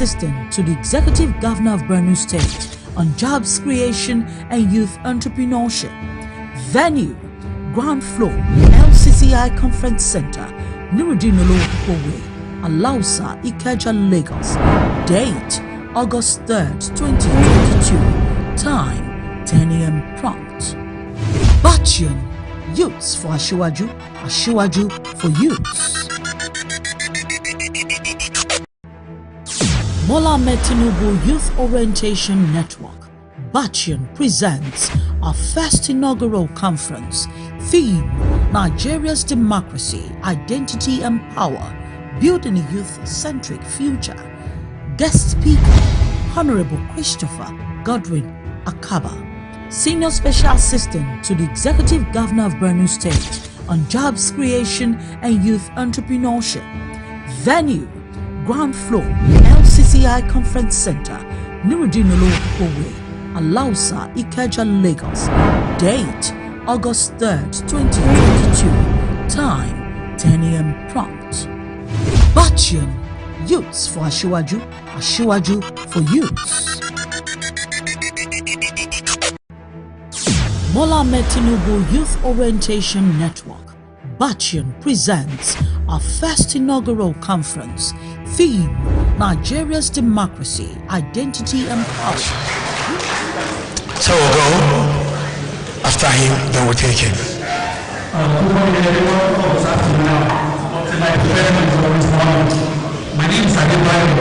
Assistant to the Executive Governor of Borno State on Jobs Creation and Youth Entrepreneurship. Venue, ground floor, LCCI Conference Center, Nurudinolo Kowe, Alausa, Ikeja, Lagos. Date, August 3rd, 2022. Time, 10 a.m. prompt. Abatyon, youths for Ashiwaju, Ashiwaju for youths. Bola Ahmed Tinubu Youth Orientation Network, Abatyon, presents our first inaugural conference. Theme, Nigeria's Democracy, Identity and Power, Building a Youth-Centric Future. Guest speaker, Honorable Christopher Godwin Akaba, Senior Special Assistant to the Executive Governor of Borno State on Jobs Creation and Youth Entrepreneurship. Venue, ground floor, LCCI Conference Center, Nurudinolo Kowe, Alausa, Ikeja, Lagos. Date, August 3rd, 2022. Time, 10 a.m. prompt. Abatyon, youths for Ashiwaju, Ashiwaju for youths. Bola Ahmed Tinubu Youth Orientation Network, Abatyon, presents our first inaugural conference. Theme, Nigeria's Democracy, Identity and Power. So we'll go after him, then we'll take him. Good morning, everyone. What's happening now? My name is Adebayo,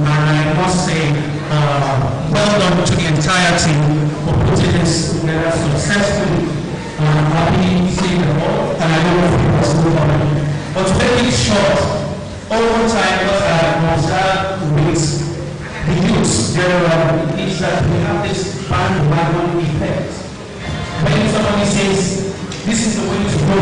and I must say, well done to the entire team for putting this together successfully. I'm happy seeing the all, and I know it was good. But to make it short, over time, what I observed with the youths generally is that we have this bandwagon effect. When somebody says, this is the way to go,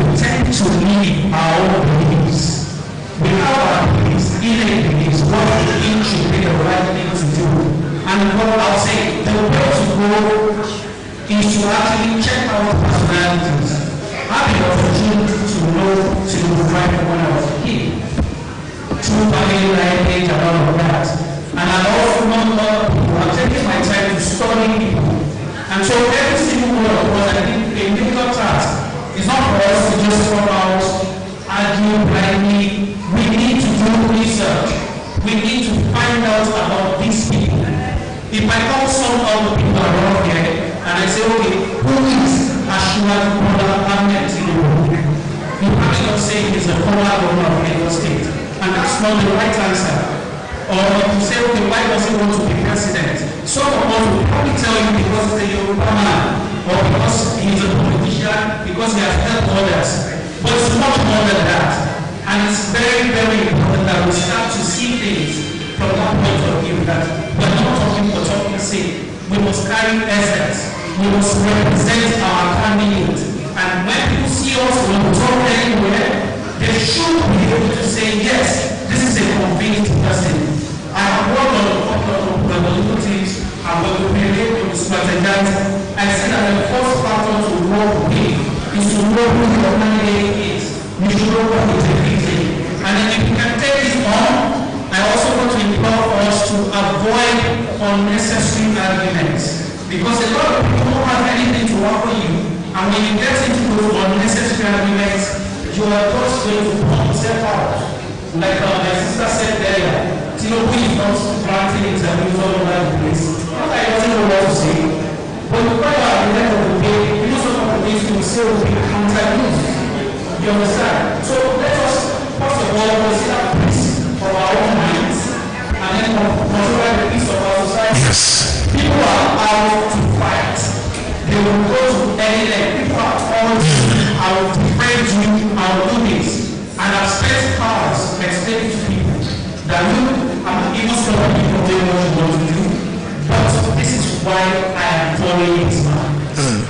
we tend to leave our own beliefs. We have our beliefs, innate beliefs, what we think should be the right thing to do. And what I'll say, the way to go is to actually check our personalities. I had the opportunity to know to the right when I was a kid. True family lineage and all of that. And I also remember I'm taking my time to study people. And so every single one of us, I think a major task is not for us to just come out, argue blindly. We need to do research. We need to find out about these people. If I call some of the people around here and I say, okay, who is Ashiwaju Bola Ahmed Tinubu? You probably not say he's the former governor of Lagos State, and that's not the right answer. Or you say, okay, why does he want to be president? Some of us will probably tell you because he's a Yoruba man, or because he's a politician, because he has helped others. But it's much more than that. And it's very, very important that we start to see things from that point of view, that we're not talking for talking's sake. We must carry essence. We must represent our candidates. And when people see us when we talk anywhere, they should be able to say, yes, this is a convinced person. I have worked on a couple of political teams, and when we were able to strategize, I said that the first factor to work with is to know who your candidate is. You should know what is easy. And then if you can take this on, I also want to implore us to avoid unnecessary arguments. Because a lot of people don't have anything to offer you, and when you get into those unnecessary arguments, you are just going to put yourself out. Like my sister said earlier, Tinubu is not granting interviews all over the place. Not that he doesn't know what to say, but the point at the end of the day, you know some of the things we say will be counter-news. You understand? So let us, first of all, consider peace of our own minds, and then consider the peace of our society. Yes. People are out to fight. They will go to any length. People are out to, I will defend you, I will do this. And I've spent hours explaining to people that look, I'm even some people doing what you want to do, but this is why I am following this man.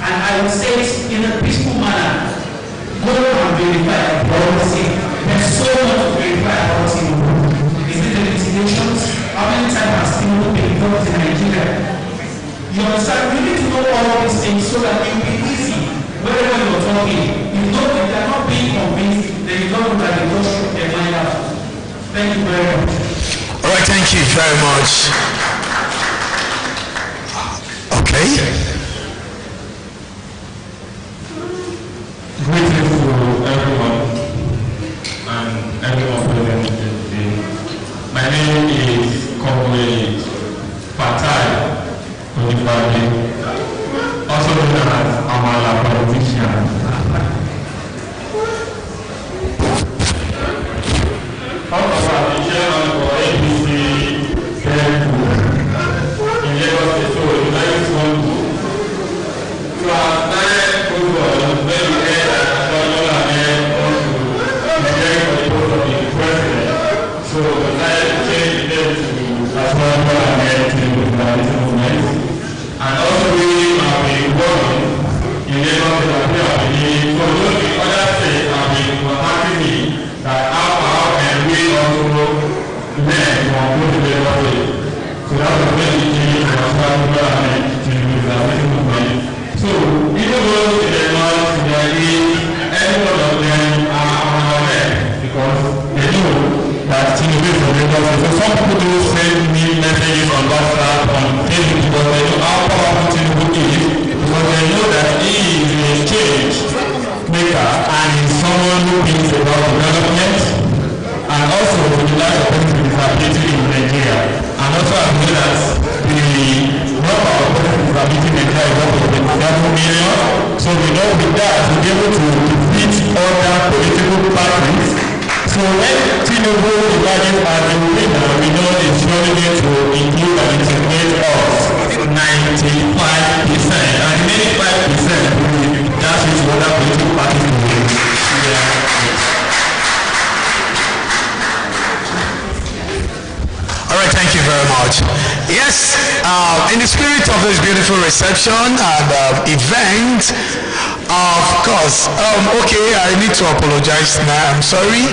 And I will say it in a peaceful manner. Go and verify policy. There's so much to verify policy. Is it the litigations? How many times has Tinubu been involved in Nigeria? You understand? You need to know all these things so that it will be easy wherever you're talking. If they're not being convinced, then you don't know that they don't shoot their mind out. Thank you very much. All right. very much. Okay. Greetings to everyone and everyone present today. My name is Comrade Fatai Onibade, also known as Amala Politician. Also, the chairman for APC in Lagos State, so the next one. So I'm very good, very so the life changed them to as well and also we have been working in Lagos to appear for those in other states have been contacting me that how can we also learn from both Lagos states. So that was when we changed from government to the movement. So even though they are not any one of them are on our head because they know that Tinubu from Lagos. So some people do send me messages on WhatsApp, on Facebook, because they know how powerful Tinubu is, because they know that he is a change maker and is someone who thinks about development and also the life of people with disability in Nigeria. And also I know that the number of people with disability in Nigeria is up to 27 million. So we know with that we'll be able to defeat other political parties. So when Tinubu emerges as the winner, we know it's surely going to include and integrate us 95%, and the 85% will dash it to other political parties to win. All right, thank you very much. Yes, in the spirit of this beautiful reception and event, of course, okay, I need to apologize now. I'm sorry.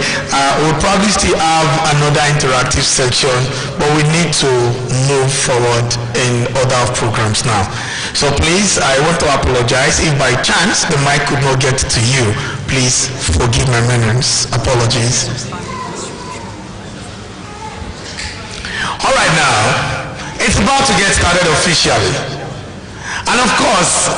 We'll probably still have another interactive section, but we need to move forward in other programs now. So please, I want to apologize if by chance the mic could not get to you. Please forgive my manners. Apologies. All right, now, it's about to get started officially. And of course,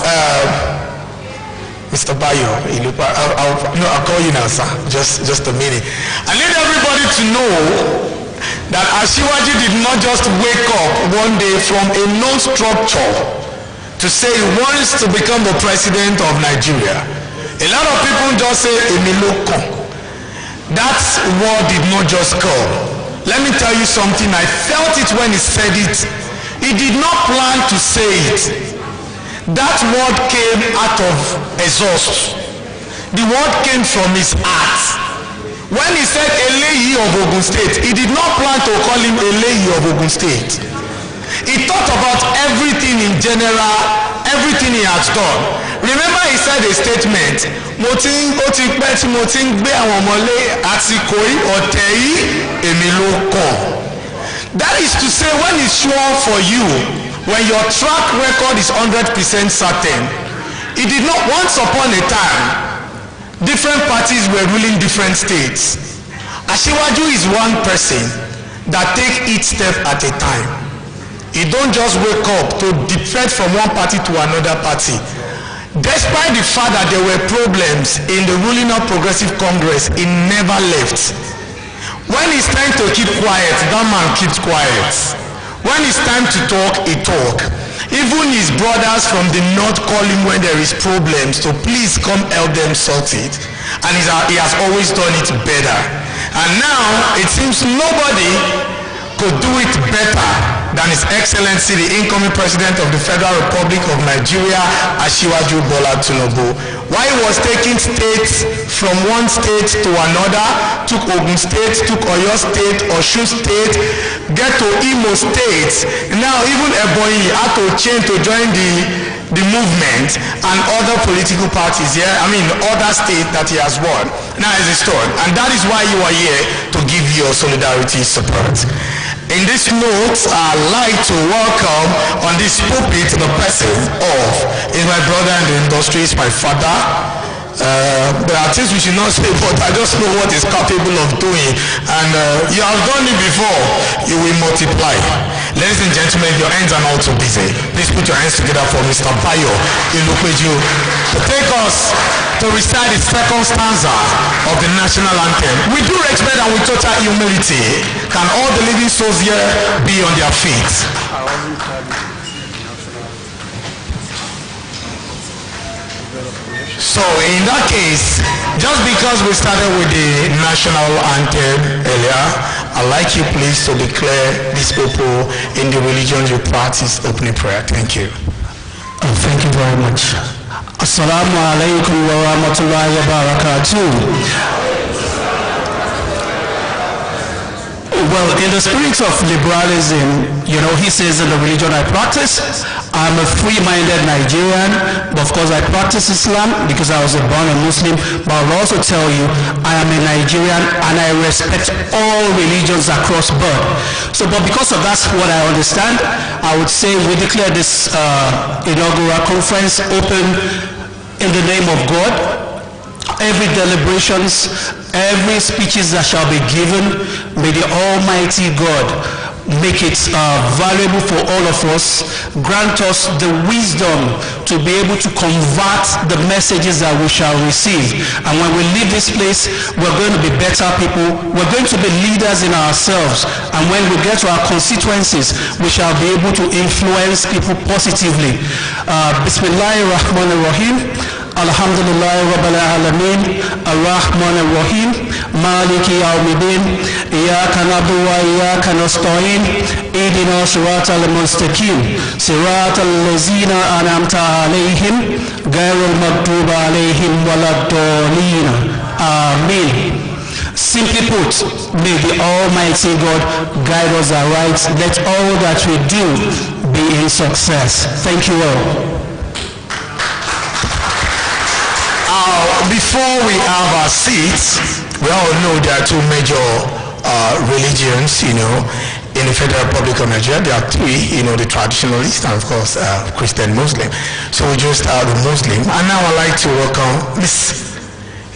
Mr. Bayo, I'll call you now, sir. Just a minute. I need everybody to know that Asiwaju did not just wake up one day from a known structure to say he wants to become the president of Nigeria. A lot of people just say, Emiloko. That word did not just come. Let me tell you something. I felt it when he said it. He did not plan to say it. That word came out of exhaust. The word came from his heart. When he said Eleyi of Ogun State, he did not plan to call him Eleyi of Ogun State. He thought about everything in general, everything he has done. Remember he said a statement, that is to say, when it's sure for you, when your track record is 100% certain, it did not, once upon a time, different parties were ruling different states. Asiwaju is one person that take each step at a time. He don't just wake up to defect from one party to another party. Despite the fact that there were problems in the ruling of Progressive Congress, he never left. When it's time to keep quiet, that man keeps quiet. When it's time to talk, he talk. Even his brothers from the north call him when there is problems to please come help them sort it. And he has always done it better. And now it seems nobody could do it better than His Excellency, the incoming President of the Federal Republic of Nigeria, Asiwaju Bola Tinubu. While he was taking states from one state to another, took Ogun State, took Oyo State, Osun State, get to Imo State. Now even Ebonyi had to change to join the movement and other political parties here, other states that he has won. Now is his turn. And that is why you are here, to give your solidarity support. In this note, I'd like to welcome on this pulpit the person of, is my brother in the industry, is my father, There are things we should not say, but I just know what is capable of doing. And you have done it before, you will multiply. Ladies and gentlemen, your hands are not too busy. Please put your hands together for Mr. Bayo Ilupeju to take us to recite the second stanza of the national anthem. With due respect and with total humility, can all the living souls here be on their feet? So in that case, just because we started with the national anthem earlier, I'd like you please to declare these people in the religion you practice opening prayer. Thank you. Thank you very much. Assalamu alaikum wa rahmatullahi wa barakatuh. Well, in the spirit of liberalism, he says in the religion I practice, I'm a free-minded Nigerian, but of course I practice Islam because I was born a Muslim, but I'll also tell you I am a Nigerian and I respect all religions across board. So, but because of that's what I understand, I would say we declare this inaugural conference open in the name of God. Every deliberations, every speeches that shall be given, may the Almighty God make it valuable for all of us, grant us the wisdom to be able to convert the messages that we shall receive. And when we leave this place, we're going to be better people, we're going to be leaders in ourselves, and when we get to our constituencies, we shall be able to influence people positively. Bismillahirrahmanirrahim. Alhamdulillah Rabbil Alameen, Ar-Rahman Ar-Rahim, Maliki Yawmiddin, Iyaka na'budu wa iyaka nasta'in, Ihdina siratal mustaqim, siratal ladzina an'amta alayhim, ghayril maghdubi alayhim waladdallin. Amen. Simply put, may the Almighty God guide us aright. Let all that we do be in success. Thank you all. Before we have our seats, we all know there are two major religions, in the Federal Republic of Nigeria. There are three, the traditionalist and of course Christian Muslim. So we just have the Muslim. And now I'd like to welcome Miss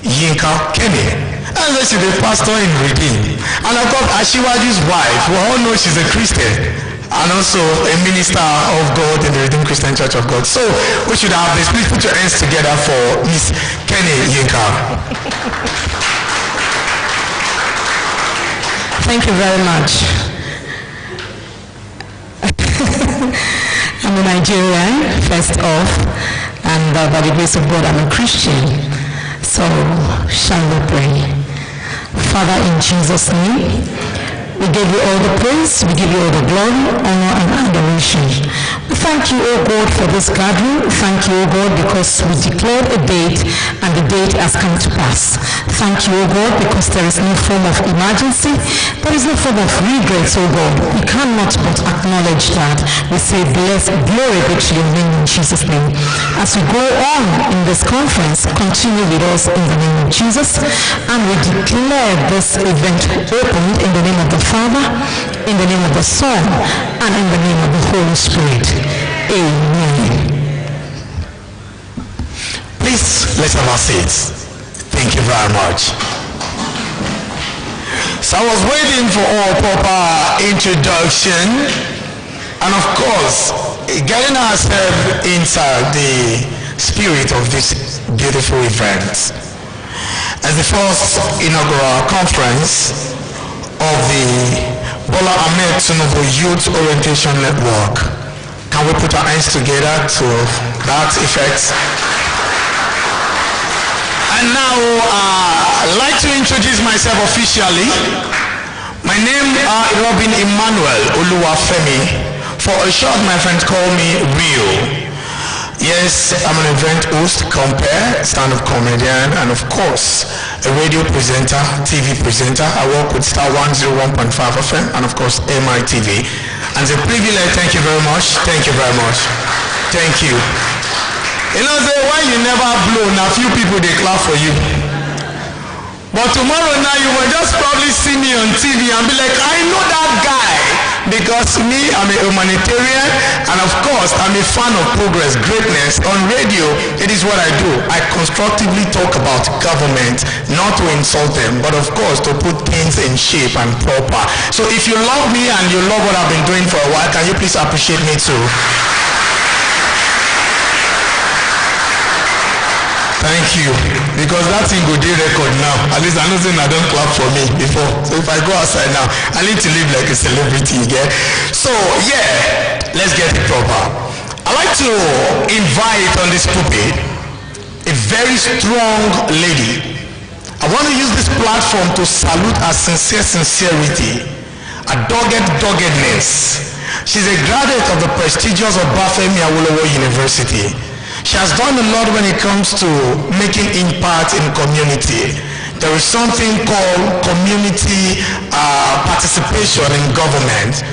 Yinka Kenny. And she's the pastor in Redeem. And of course Ashiwaju's wife, we all know she's a Christian. And also a minister of God in the Redeemed Christian Church of God. So we should have this. Please put your hands together for Miss Kenny Yinka. Thank you very much. I'm a Nigerian, first off, and by the grace of God, I'm a Christian. So, shall we pray? Father, in Jesus' name, we give you all the praise, we give you all the glory, honor, and adoration. We thank you, O God, for this gathering. Thank you, O God, because we declared a date and the date has come to pass. Thank you, O God, because there is no form of emergency, there is no form of regret, O God. We cannot but acknowledge that. We say, bless, glory be to your name in Jesus' name. As we go on in this conference, continue with us in the name of Jesus, and we declare this event opened in the name of the Father, in the name of the Son, and in the name of the Holy Spirit. Amen. Please, let's have our seats. Thank you very much. So I was waiting for our proper introduction, and of course, getting ourselves inside the spirit of this beautiful event. As the first inaugural conference of the Bola Ahmed Tinubu Youth Orientation Network. Can we put our hands together to that effect? And now I'd like to introduce myself officially. My name is Robin Emmanuel Oluwafemi. For a short, my friends call me Rio. Yes, I'm an event host, compare, stand-up comedian, and of course, a radio presenter, TV presenter. I work with Star 101.5 FM, and of course, MITV. And it's a privilege. Thank you very much. Thank you very much. Thank you. Why you never blow, now few people, they clap for you. But tomorrow now, you will just probably see me on TV and be like, I know that guy. Because me, I'm a humanitarian, and of course, I'm a fan of progress, greatness. On radio, it is what I do. I constructively talk about government, not to insult them, but of course, to put things in shape and proper. So if you love me and you love what I've been doing for a while, can you please appreciate me too? Thank you, because that thing go dey record now. At least I know saying I don't clap for me before. So if I go outside now, I need to live like a celebrity again. So yeah, let's get it proper. I like to invite on this pulpit a very strong lady. I want to use this platform to salute her sincere sincerity, her doggedness. She's a graduate of the prestigious Obafemi Awolowo University. She has done a lot when it comes to making impact in community. There is something called community participation in government.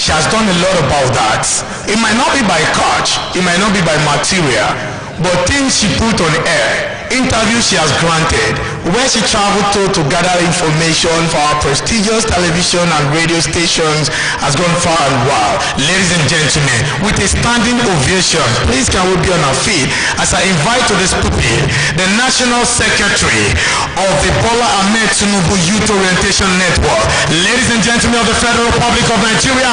She has done a lot about that. It might not be by catch, it might not be by material, but things she put on air, interviews she has granted, where she traveled to gather information for our prestigious television and radio stations has gone far and wide. Ladies and gentlemen, with a standing ovation, please can we be on our feet as I invite to this pulpit the National Secretary of the Bola Ahmed Tinubu Youth Orientation Network. Ladies and gentlemen of the Federal Republic of Nigeria,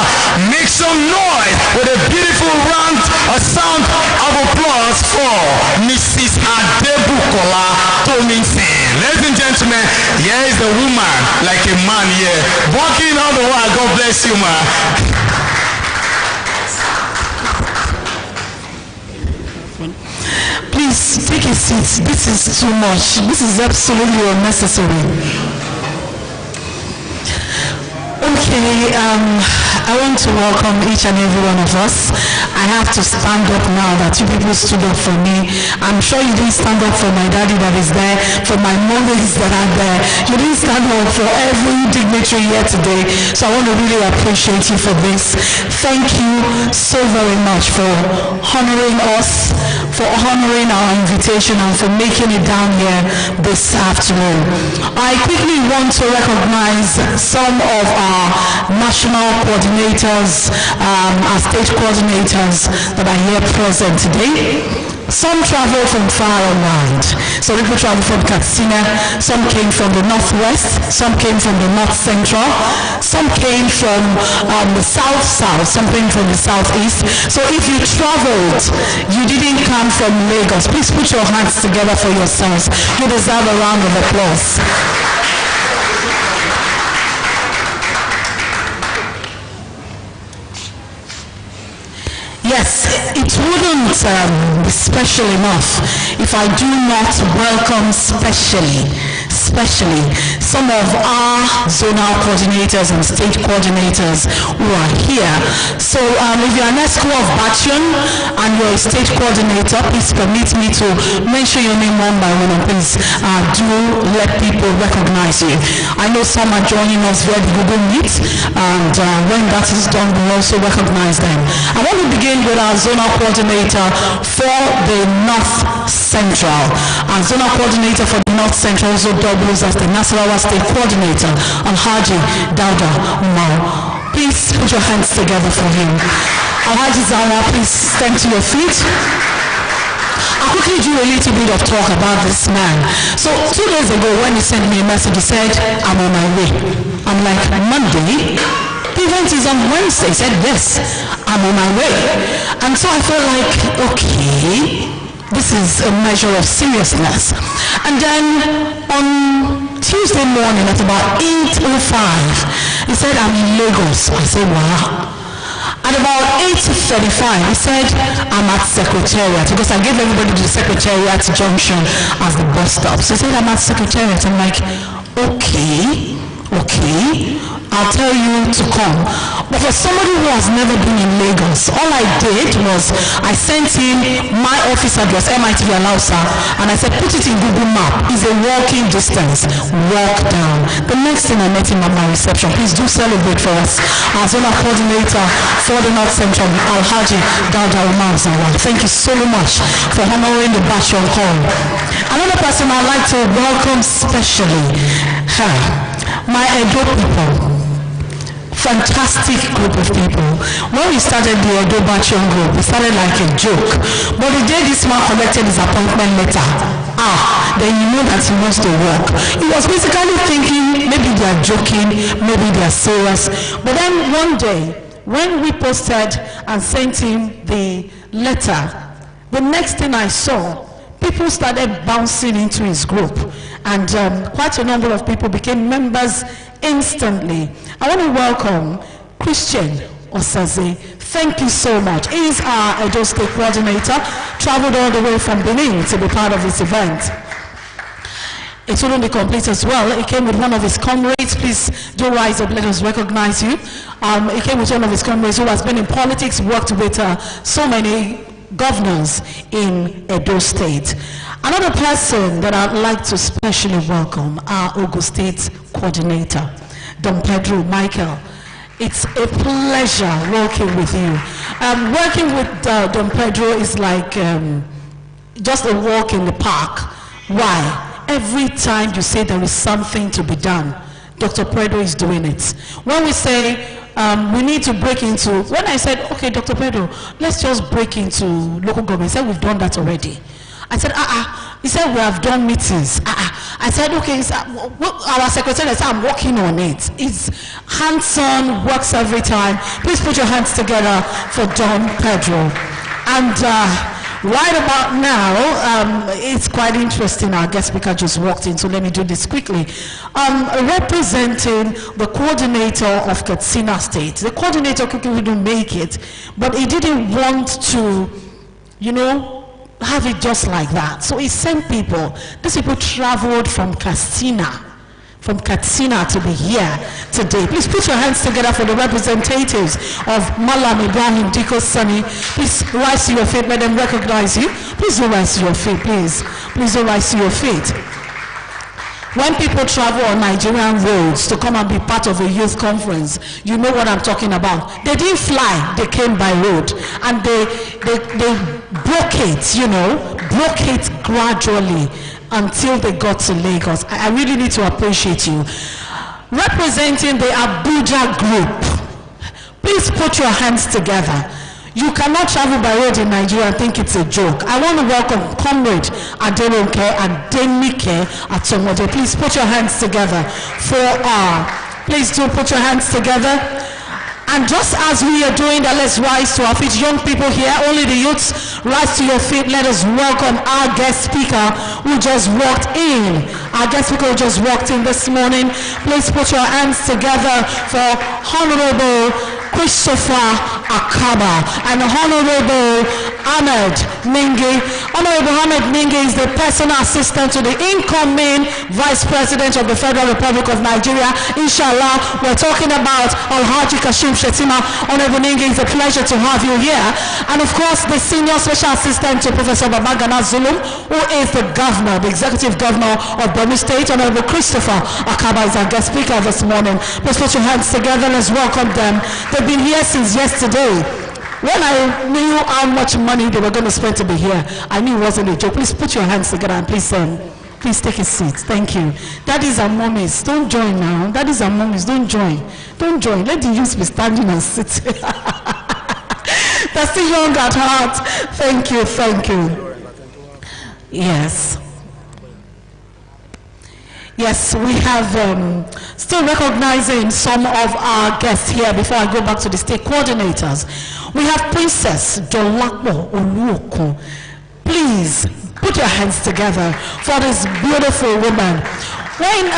make some noise with a beautiful round, a sound of applause for Mrs. Adebukola Tominsin. Ladies and gentlemen, here is the woman, like a man here, walking all the while. God bless you, man. Please take a seat. This is too much. This is absolutely unnecessary. Okay, I want to welcome each and every one of us. I have to stand up now that you people stood up for me. I'm sure you didn't stand up for my daddy that is there, for my mothers that are there. You didn't stand up for every dignitary here today. So I want to really appreciate you for this. Thank you so very much for honoring us, for honoring our invitation, and for making it down here this afternoon. I quickly want to recognize some of our national coordinators, our state coordinators that are here present today. Some travel from far and wide. Some people travel from Katsina, some came from the northwest, some came from the north central, some came from the south, some came from the southeast. So if you traveled, you didn't come from Lagos, please put your hands together for yourselves. You deserve a round of applause. Yes, it wouldn't be special enough if I do not welcome specially some of our zonal coordinators and state coordinators who are here. So if you're an ESCO of abatyon and you're a state coordinator, please permit me to mention your name one by one, and please do let people recognize you. I know some are joining us via the Google Meet, and when that is done, we'll also recognize them. I want to begin with our zonal coordinator for the North Central. Our zonal coordinator for the North Central also doubles as the Nasarawa State Coordinator, Alhaji Dauda Umar. Please put your hands together for him. Alhaji Zawa, please stand to your feet. I'll quickly do a little bit of talk about this man. So 2 days ago when he sent me a message, he said, I'm on my way. I'm like, Monday? The event is on Wednesday. He said, yes, I'm on my way. And so I felt like, okay, this is a measure of seriousness. And then on Tuesday morning at about 8:05, he said, I'm in Lagos. I said, wow. At about 8:35, he said, I'm at Secretariat, because I gave everybody the Secretariat junction as the bus stop. So he said, I'm at Secretariat. I'm like, okay, I'll tell you to come. But for somebody who has never been in Lagos, all I did was I sent him my office address, MITV Alausa, and I said, put it in Google Map. It's a walking distance. Walk down. The next thing I met him at my reception. Please do celebrate for us. Our zonal coordinator for the North Central, Alhaji Dauda Umar Zawa. Thank you so much for honoring the batch on call. Another person I'd like to welcome specially, my Edo people. fantastic group of people. When we started the abatyon group, we started like a joke. But the day this man collected his appointment letter, then you know that he wants to work. He was basically thinking maybe they are joking, maybe they are serious. But then one day, when we posted and sent him the letter, the next thing I saw, people started bouncing into his group, and quite a number of people became members instantly. I want to welcome Christian Osaze. Thank you so much. He is our Edo State coordinator, traveled all the way from Benin to be part of this event. It wouldn't be complete as well. He came with one of his comrades. Please do rise up, let us recognize you. He came with one of his comrades who has been in politics, worked with so many governors in Edo State. Another person that I'd like to specially welcome, our Ogun State coordinator, Don Pedro Michael. It's a pleasure working with you. Working with Don Pedro is like just a walk in the park. Why? Every time you say there is something to be done, Dr. Pedro is doing it. When we say we need to break into, when I said, okay, Dr. Pedro, let's just break into local government, he said, we've done that already. I said, he said, we have done meetings. I said, okay, our secretary said, I'm working on it. It's hands-on, works every time. Please put your hands together for Don Pedro. And right about now, it's quite interesting. Our guest speaker just walked in, so let me do this quickly. Representing the coordinator of Katsina State. The coordinator couldn't make it, but he didn't want to, you know, have it just like that. So he sent people. These people traveled from Katsina to be here today. Please put your hands together for the representatives of Malam Ibrahim Diko Sani. Please rise to your feet, let them recognize you. Please do rise to your feet, please. Please do rise to your feet. When people travel on Nigerian roads to come and be part of a youth conference, you know what I'm talking about. They didn't fly, they came by road. And they broke it, you know, broke it gradually until they got to Lagos. I really need to appreciate you. Representing the Abuja group, please put your hands together. You cannot travel by road in Nigeria and think it's a joke. I want to welcome Comrade Adelonke and Denike Atomode. Please put your hands together for please do put your hands together. And just as we are doing that, let's rise to our feet. Young people here, only the youths, rise to your feet. Let us welcome our guest speaker who just walked in. Our guest speaker who just walked in this morning. Please put your hands together for Honorable Christopher Akaba and Honorable Ahmed Ningi. Honorable Ahmed Ningi is the personal assistant to the incoming Vice President of the Federal Republic of Nigeria. Inshallah, we're talking about Alhaji Kashim Shetima. Honorable Ningi, it's a pleasure to have you here. And of course, the senior special assistant to Professor Babagana Zulum, who is the governor, the executive governor of Borno State. Honorable Christopher Akaba is our guest speaker this morning. Please put your hands together. Let's welcome them. They've been here since yesterday. When I knew how much money they were going to spend to be here, I knew it wasn't a joke. Please put your hands together and please take a seat. Thank you. Daddies and mommies, don't join now. Daddies and mommies, don't join. Don't join. Let the youth be standing and sitting. They're still young at heart. Thank you. Thank you. Yes. Yes, we have still recognizing some of our guests here before I go back to the state coordinators. We have Princess Dolapo Oluokun. Please put your hands together for this beautiful woman. When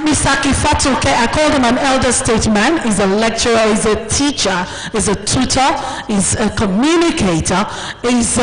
Mr. Kifatuke, I called him an elder statesman, he's a lecturer, he's a teacher, he's a tutor, he's a communicator, he's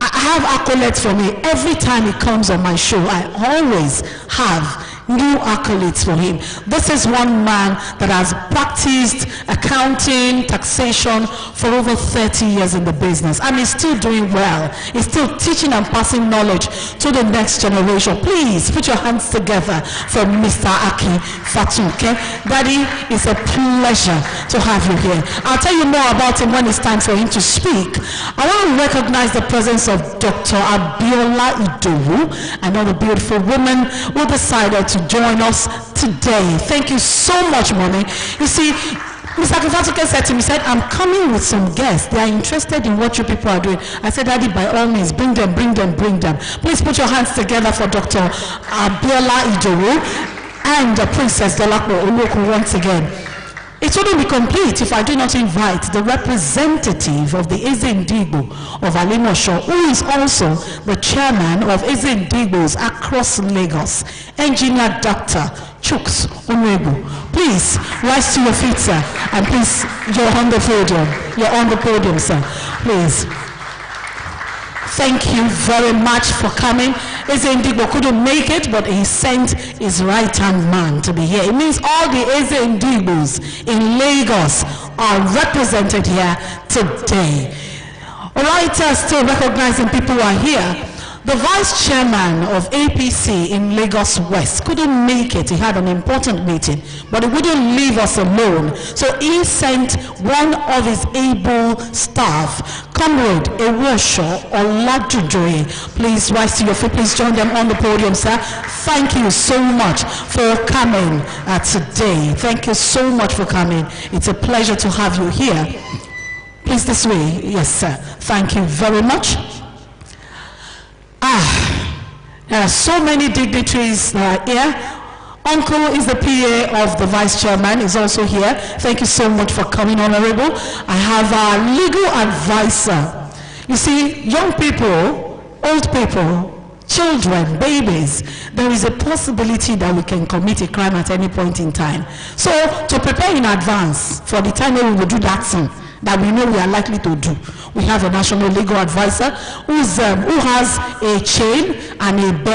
I have accolades for me. Every time he comes on my show, I always have new accolades for him. This is one man that has practiced accounting, taxation for over 30 years in the business, and he's still doing well. He's still teaching and passing knowledge to the next generation. Please put your hands together for Mr. Aki Fatuke. Daddy, it's a pleasure to have you here. I'll tell you more about him when it's time for him to speak. I want to recognize the presence of Dr. Abiola Idowu, another beautiful woman who decided to join us today. Thank you so much, Mommy. You see, Mr. Kifatuke said to me, I'm coming with some guests. They are interested in what you people are doing. I said, Daddy, by all means, bring them. Please put your hands together for Dr. Abiola Ijoru and Princess Dolapo Oloku once again. It wouldn't be complete if I do not invite the representative of the Ezendigbo of Alimosho, who is also the chairman of Ezendigbos across Lagos, Engineer Dr. Chuks Onwego. Please rise to your feet, sir, and please, you're on the podium. You're on the podium, sir. Please. Thank you very much for coming. Ezendigbo couldn't make it, but he sent his right-hand man to be here. It means all the Ezendigbos in Lagos are represented here today. All right, still recognizing people who are here. The vice chairman of APC in Lagos West couldn't make it. He had an important meeting, but he wouldn't leave us alone. So he sent one of his able staff, Comrade Ewosho Olajujoye. Please rise to your feet. Please join them on the podium, sir. Thank you so much for coming today. Thank you so much for coming. It's a pleasure to have you here. Please this way. Yes, sir. Thank you very much. There are so many dignitaries here. Uncle is the PA of the vice chairman, is also here. Thank you so much for coming, Honorable. I have our legal advisor. You see, young people, old people, children, babies, there is a possibility that we can commit a crime at any point in time. So, to prepare in advance for the time when we will do that thing that we know we are likely to do, we have a national legal advisor who has a chain and a belt.